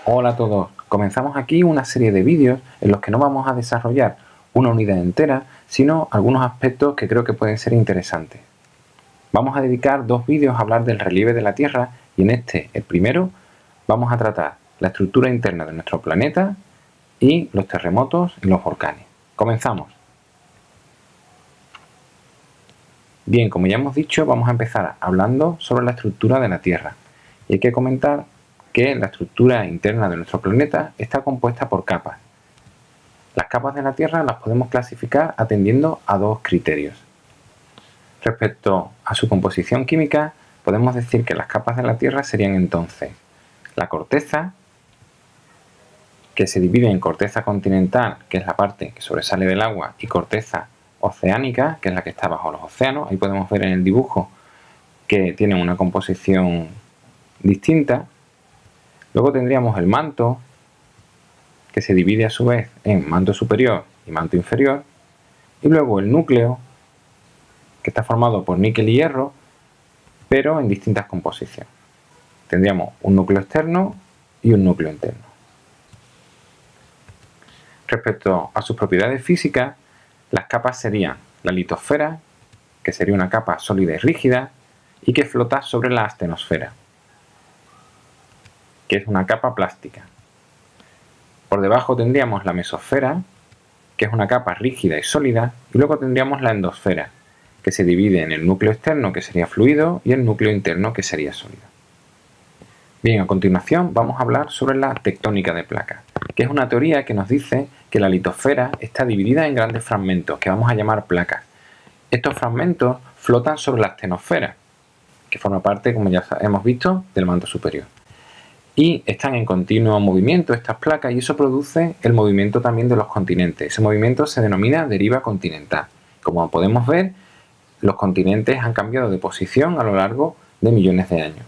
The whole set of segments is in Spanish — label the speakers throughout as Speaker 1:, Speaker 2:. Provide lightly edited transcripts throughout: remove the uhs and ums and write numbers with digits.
Speaker 1: Hola a todos, comenzamos aquí una serie de vídeos en los que no vamos a desarrollar una unidad entera, sino algunos aspectos que creo que pueden ser interesantes. Vamos a dedicar 2 vídeos a hablar del relieve de la Tierra y en este, el primero, vamos a tratar la estructura interna de nuestro planeta y los terremotos y los volcanes. Comenzamos. Bien, como ya hemos dicho, vamos a empezar hablando sobre la estructura de la Tierra. Y hay que comentar que la estructura interna de nuestro planeta está compuesta por capas. Las capas de la Tierra las podemos clasificar atendiendo a 2 criterios. Respecto a su composición química, podemos decir que las capas de la Tierra serían entonces la corteza, que se divide en corteza continental, que es la parte que sobresale del agua, y corteza oceánica, que es la que está bajo los océanos. Ahí podemos ver en el dibujo que tienen una composición distinta. Luego tendríamos el manto, que se divide a su vez en manto superior y manto inferior. Y luego el núcleo, que está formado por níquel y hierro, pero en distintas composiciones. Tendríamos un núcleo externo y un núcleo interno. Respecto a sus propiedades físicas, las capas serían la litosfera, que sería una capa sólida y rígida, y que flota sobre la astenosfera, que es una capa plástica. Por debajo tendríamos la mesosfera, que es una capa rígida y sólida, y luego tendríamos la endosfera, que se divide en el núcleo externo, que sería fluido, y el núcleo interno, que sería sólido. Bien, a continuación vamos a hablar sobre la tectónica de placas, que es una teoría que nos dice que la litosfera está dividida en grandes fragmentos, que vamos a llamar placas. Estos fragmentos flotan sobre la astenosfera, que forma parte, como ya hemos visto, del manto superior. Y están en continuo movimiento estas placas y eso produce el movimiento también de los continentes. Ese movimiento se denomina deriva continental. Como podemos ver, los continentes han cambiado de posición a lo largo de millones de años.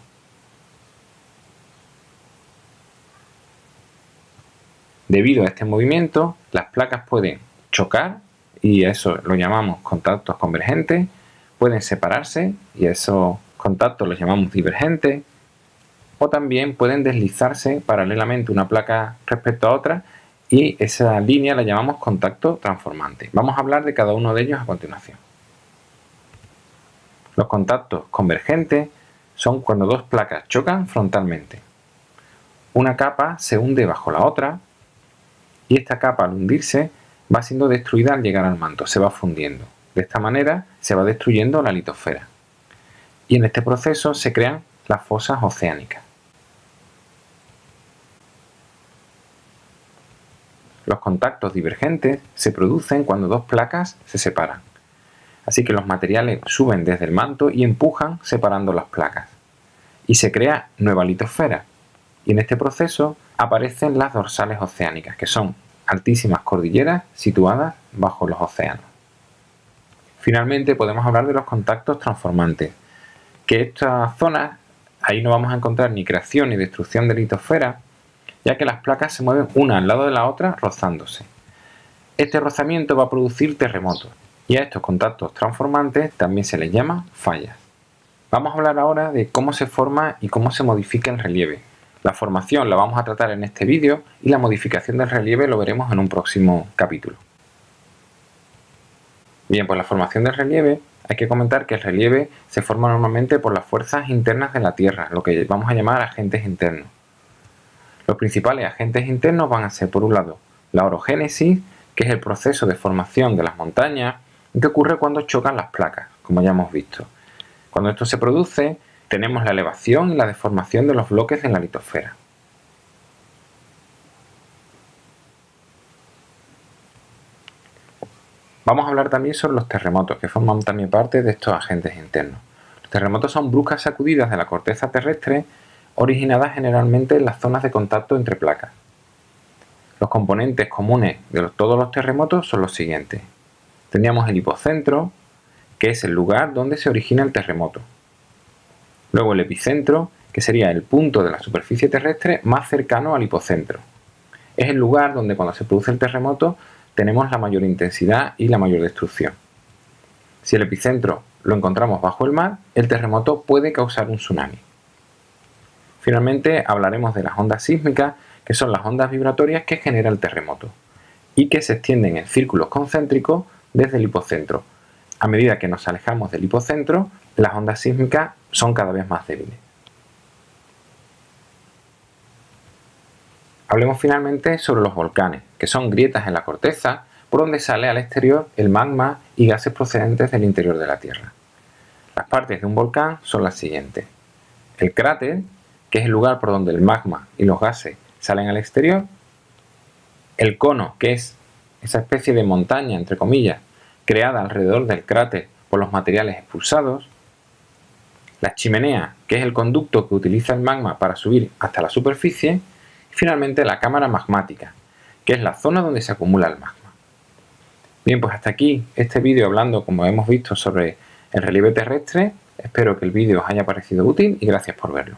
Speaker 1: Debido a este movimiento, las placas pueden chocar y a eso lo llamamos contactos convergentes, pueden separarse y a esos contactos los llamamos divergentes, o también pueden deslizarse paralelamente una placa respecto a otra y esa línea la llamamos contacto transformante. Vamos a hablar de cada uno de ellos a continuación. Los contactos convergentes son cuando dos placas chocan frontalmente. Una capa se hunde bajo la otra y esta capa al hundirse va siendo destruida al llegar al manto, se va fundiendo. De esta manera se va destruyendo la litosfera. Y en este proceso se crean las fosas oceánicas. Los contactos divergentes se producen cuando dos placas se separan. Así que los materiales suben desde el manto y empujan separando las placas. Y se crea nueva litosfera. Y en este proceso aparecen las dorsales oceánicas, que son altísimas cordilleras situadas bajo los océanos. Finalmente podemos hablar de los contactos transformantes, que estas zonas, ahí no vamos a encontrar ni creación ni destrucción de litosfera, ya que las placas se mueven una al lado de la otra rozándose. Este rozamiento va a producir terremotos, y a estos contactos transformantes también se les llama fallas. Vamos a hablar ahora de cómo se forma y cómo se modifica el relieve. La formación la vamos a tratar en este vídeo y la modificación del relieve lo veremos en un próximo capítulo. Bien, pues la formación del relieve, hay que comentar que el relieve se forma normalmente por las fuerzas internas de la Tierra, lo que vamos a llamar agentes internos. Los principales agentes internos van a ser, por un lado, la orogénesis, que es el proceso de formación de las montañas, que ocurre cuando chocan las placas, como ya hemos visto. Cuando esto se produce, tenemos la elevación y la deformación de los bloques en la litosfera. Vamos a hablar también sobre los terremotos, que forman también parte de estos agentes internos. Los terremotos son bruscas sacudidas de la corteza terrestre originadas generalmente en las zonas de contacto entre placas. Los componentes comunes de todos los terremotos son los siguientes. Tendríamos el hipocentro, que es el lugar donde se origina el terremoto. Luego el epicentro, que sería el punto de la superficie terrestre más cercano al hipocentro. Es el lugar donde cuando se produce el terremoto tenemos la mayor intensidad y la mayor destrucción. Si el epicentro lo encontramos bajo el mar, el terremoto puede causar un tsunami. Finalmente hablaremos de las ondas sísmicas, que son las ondas vibratorias que genera el terremoto y que se extienden en círculos concéntricos desde el hipocentro. A medida que nos alejamos del hipocentro, las ondas sísmicas son cada vez más débiles. Hablemos finalmente sobre los volcanes, que son grietas en la corteza por donde sale al exterior el magma y gases procedentes del interior de la Tierra. Las partes de un volcán son las siguientes: el cráter, que es el lugar por donde el magma y los gases salen al exterior; el cono, que es esa especie de montaña, entre comillas, creada alrededor del cráter por los materiales expulsados; la chimenea, que es el conducto que utiliza el magma para subir hasta la superficie; y finalmente la cámara magmática, que es la zona donde se acumula el magma. Bien, pues hasta aquí este vídeo hablando, como hemos visto, sobre el relieve terrestre. Espero que el vídeo os haya parecido útil y gracias por verlo.